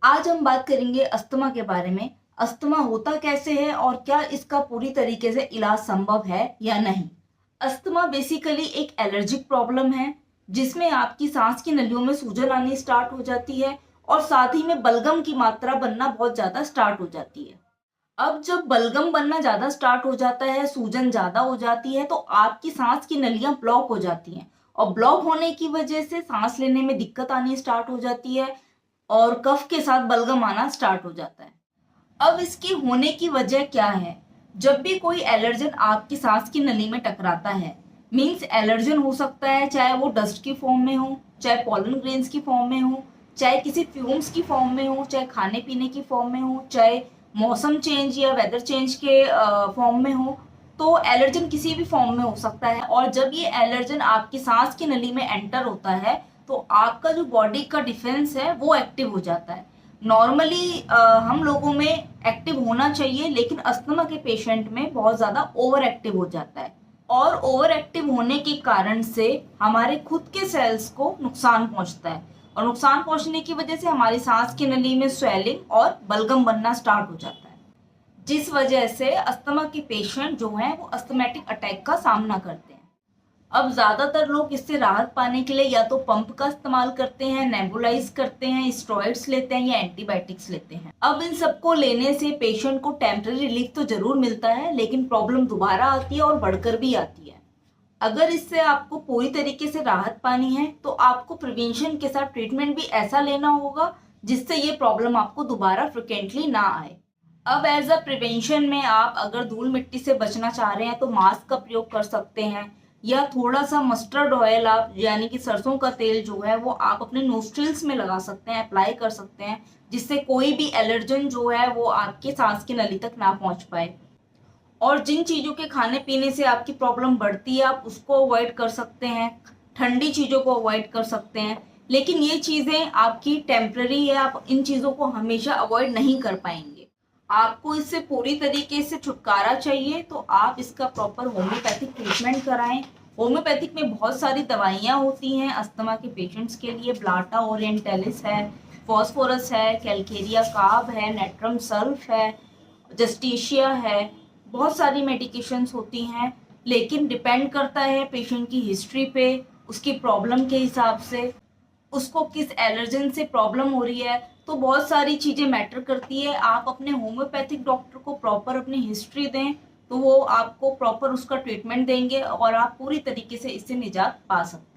आज हम बात करेंगे अस्थमा के बारे में। अस्थमा होता कैसे है और क्या इसका पूरी तरीके से इलाज संभव है या नहीं। अस्थमा बेसिकली एक एलर्जिक प्रॉब्लम है जिसमें आपकी सांस की नलियों में सूजन आनी स्टार्ट हो जाती है और साथ ही में बलगम की मात्रा बनना बहुत ज्यादा स्टार्ट हो जाती है। अब जब बलगम बनना ज्यादा स्टार्ट हो जाता है, सूजन ज्यादा हो जाती है, तो आपकी सांस की नलियां ब्लॉक हो जाती हैं और ब्लॉक होने की वजह से सांस लेने में दिक्कत आनी स्टार्ट हो जाती है और कफ के साथ बलगम आना स्टार्ट हो जाता है। अब इसकी होने की वजह क्या है? जब भी कोई एलर्जन आपकी सांस की नली में टकराता है, मीन्स एलर्जन हो सकता है चाहे वो डस्ट की फॉर्म में हो, चाहे पॉलन ग्रेन्स की फॉर्म में हो, चाहे किसी फ्यूम्स की फॉर्म में हो, चाहे खाने पीने की फॉर्म में हो, चाहे मौसम चेंज या वेदर चेंज के फॉर्म में हो। तो एलर्जन किसी भी फॉर्म में हो सकता है और जब ये एलर्जन आपकी सांस की नली में एंटर होता है तो आपका जो बॉडी का डिफेंस है वो एक्टिव हो जाता है। नॉर्मली हम लोगों में एक्टिव होना चाहिए, लेकिन अस्थमा के पेशेंट में बहुत ज्यादा ओवर एक्टिव हो जाता है और ओवर एक्टिव होने के कारण से हमारे खुद के सेल्स को नुकसान पहुंचता है और नुकसान पहुंचने की वजह से हमारी सांस की नली में स्वेलिंग और बलगम बनना स्टार्ट हो जाता है, जिस वजह से अस्थमा के पेशेंट जो हैं वो अस्थमैटिक अटैक का सामना करते हैं। अब ज्यादातर लोग इससे राहत पाने के लिए या तो पंप का इस्तेमाल करते हैं, नेबुलाइज करते हैं, स्टेरॉइड्स लेते हैं या एंटीबायोटिक्स लेते हैं। अब इन सबको लेने से पेशेंट को टेम्पररी रिलीफ तो जरूर मिलता है, लेकिन प्रॉब्लम दोबारा आती है और बढ़कर भी आती है। अगर इससे आपको पूरी तरीके से राहत पानी है तो आपको प्रिवेंशन के साथ ट्रीटमेंट भी ऐसा लेना होगा जिससे ये प्रॉब्लम आपको दोबारा फ्रिक्वेंटली ना आए। अब एज अ प्रिवेंशन में आप अगर धूल मिट्टी से बचना चाह रहे हैं तो मास्क का प्रयोग कर सकते हैं या थोड़ा सा मस्टर्ड ऑयल आप यानी कि सरसों का तेल जो है वो आप अपने नोस्ट्रिल्स में लगा सकते हैं, अप्लाई कर सकते हैं, जिससे कोई भी एलर्जन जो है वो आपके सांस की नली तक ना पहुंच पाए। और जिन चीजों के खाने पीने से आपकी प्रॉब्लम बढ़ती है आप उसको अवॉइड कर सकते हैं, ठंडी चीजों को अवॉइड कर सकते हैं। लेकिन ये चीजें आपकी टेम्पररी है, आप इन चीजों को हमेशा अवॉइड नहीं कर पाएंगे। आपको इससे पूरी तरीके से छुटकारा चाहिए तो आप इसका प्रॉपर होम्योपैथिक ट्रीटमेंट कराएं। होम्योपैथिक में बहुत सारी दवाइयाँ होती हैं अस्थमा के पेशेंट्स के लिए। ब्लाटा ओरिएंटलिस है, फॉस्फोरस है, कैल्केरिया कार्ब है, नेट्रम सल्फ है, जस्टिशिया है, बहुत सारी मेडिकेशंस होती हैं। लेकिन डिपेंड करता है पेशेंट की हिस्ट्री पे, उसकी प्रॉब्लम के हिसाब से, उसको किस एलर्जन से प्रॉब्लम हो रही है, तो बहुत सारी चीजें मैटर करती है। आप अपने होम्योपैथिक डॉक्टर को प्रॉपर अपनी हिस्ट्री दें तो वो आपको प्रॉपर उसका ट्रीटमेंट देंगे और आप पूरी तरीके से इससे निजात पा सकते हैं।